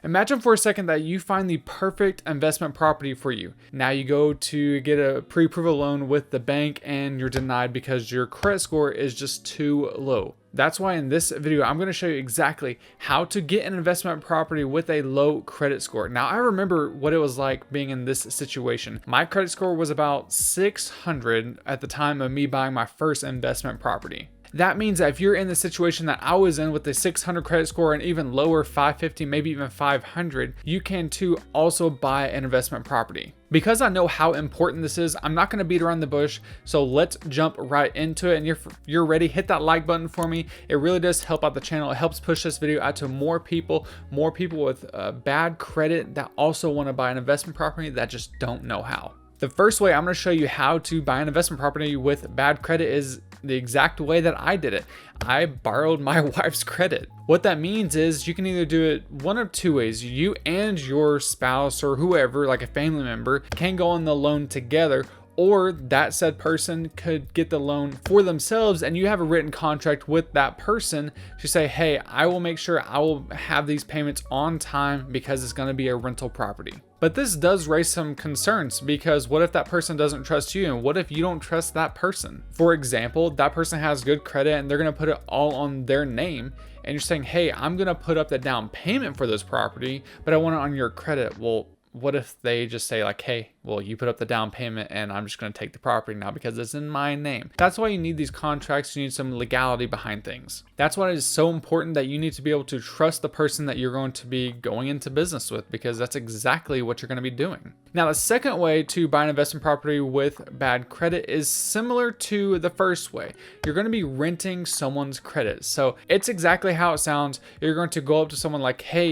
Imagine for a second that you find the perfect investment property for you. Now you go to get a pre-approval loan with the bank and you're denied because your credit score is just too low. That's why in this video, I'm going to show you exactly how to get an investment property with a low credit score. Now, I remember what it was like being in this situation. My credit score was about 600 at the time of me buying my first investment property. That means that if you're in the situation that I was in with the 600 credit score and even lower, 550, maybe even 500, you can too also buy an investment property. Because I know how important this is, I'm not going to beat around the bush, so let's jump right into it. And you're ready, hit that like button for me. It really does help out the channel. It helps push this video out to more people with bad credit that also want to buy an investment property that just don't know how. The first way I'm going to show you how to buy an investment property with bad credit is the exact way that I did it. I borrowed my wife's credit. What that means is you can either do it one of two ways. You and your spouse or whoever, like a family member, can go on the loan together, or that said person could get the loan for themselves and you have a written contract with that person to say, hey, I will make sure I will have these payments on time because it's going to be a rental property. But this does raise some concerns, because what if that person doesn't trust you, and what if you don't trust that person? For example, that person has good credit and they're going to put it all on their name, and you're saying, hey, I'm going to put up the down payment for this property, but I want it on your credit. Well, what if they just say like, hey, well, you put up the down payment and I'm just going to take the property now because it's in my name. That's why you need these contracts. You need some legality behind things. That's why it is so important that you need to be able to trust the person that you're going to be going into business with, because that's exactly what you're going to be doing. Now, the second way to buy an investment property with bad credit is similar to the first way. You're going to be renting someone's credit. So it's exactly how it sounds. You're going to go up to someone like, hey,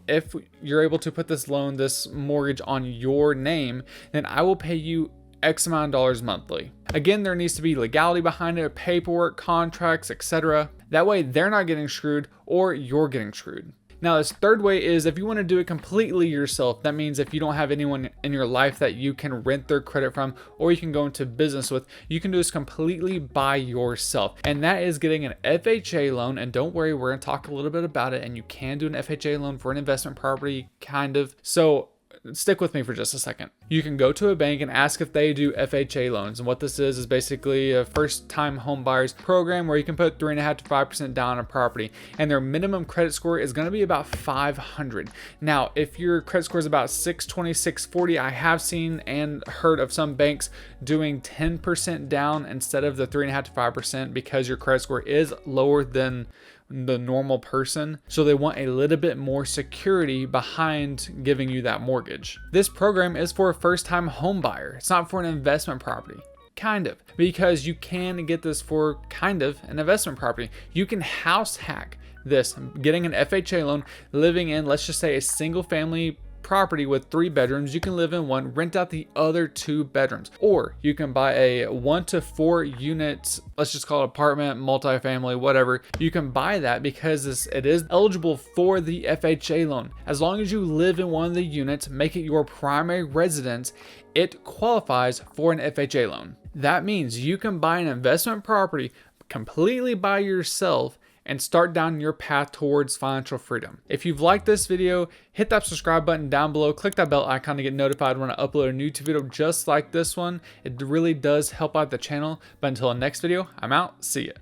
if you're able to put this loan, this mortgage on your name, then I will pay you X amount of dollars monthly. Again, there needs to be legality behind it, paperwork, contracts, etc. That way they're not getting screwed or you're getting screwed. Now, this third way is if you want to do it completely yourself. That means if you don't have anyone in your life that you can rent their credit from or you can go into business with, you can do this completely by yourself. And that is getting an FHA loan. And don't worry, we're going to talk a little bit about it. And you can do an FHA loan for an investment property, kind of. So stick with me for just a second. You can go to a bank and ask if they do FHA loans. And what this is basically a first-time home buyers program where you can put 3.5% to 5% down on a property. And their minimum credit score is going to be about 500. Now, if your credit score is about 620, 640, I have seen and heard of some banks doing 10% down instead of the 3.5% to 5% because your credit score is lower than the normal person, so they want a little bit more security behind giving you that mortgage. This program is for a first-time home buyer. It's not for an investment property. Kind of, because you can get this for kind of an investment property. You can house hack this, getting an FHA loan, living in, let's just say, a single family property with 3 bedrooms. You can live in one, rent out the other 2 bedrooms, or you can buy a 1 to 4 unit, let's just call it apartment, multifamily, whatever. You can buy that because it is eligible for the FHA loan. As long as you live in one of the units, make it your primary residence, it qualifies for an FHA loan. That means you can buy an investment property completely by yourself and start down your path towards financial freedom. If you've liked this video, hit that subscribe button down below, click that bell icon to get notified when I upload a new YouTube video just like this one. It really does help out the channel. But until the next video, I'm out. See ya.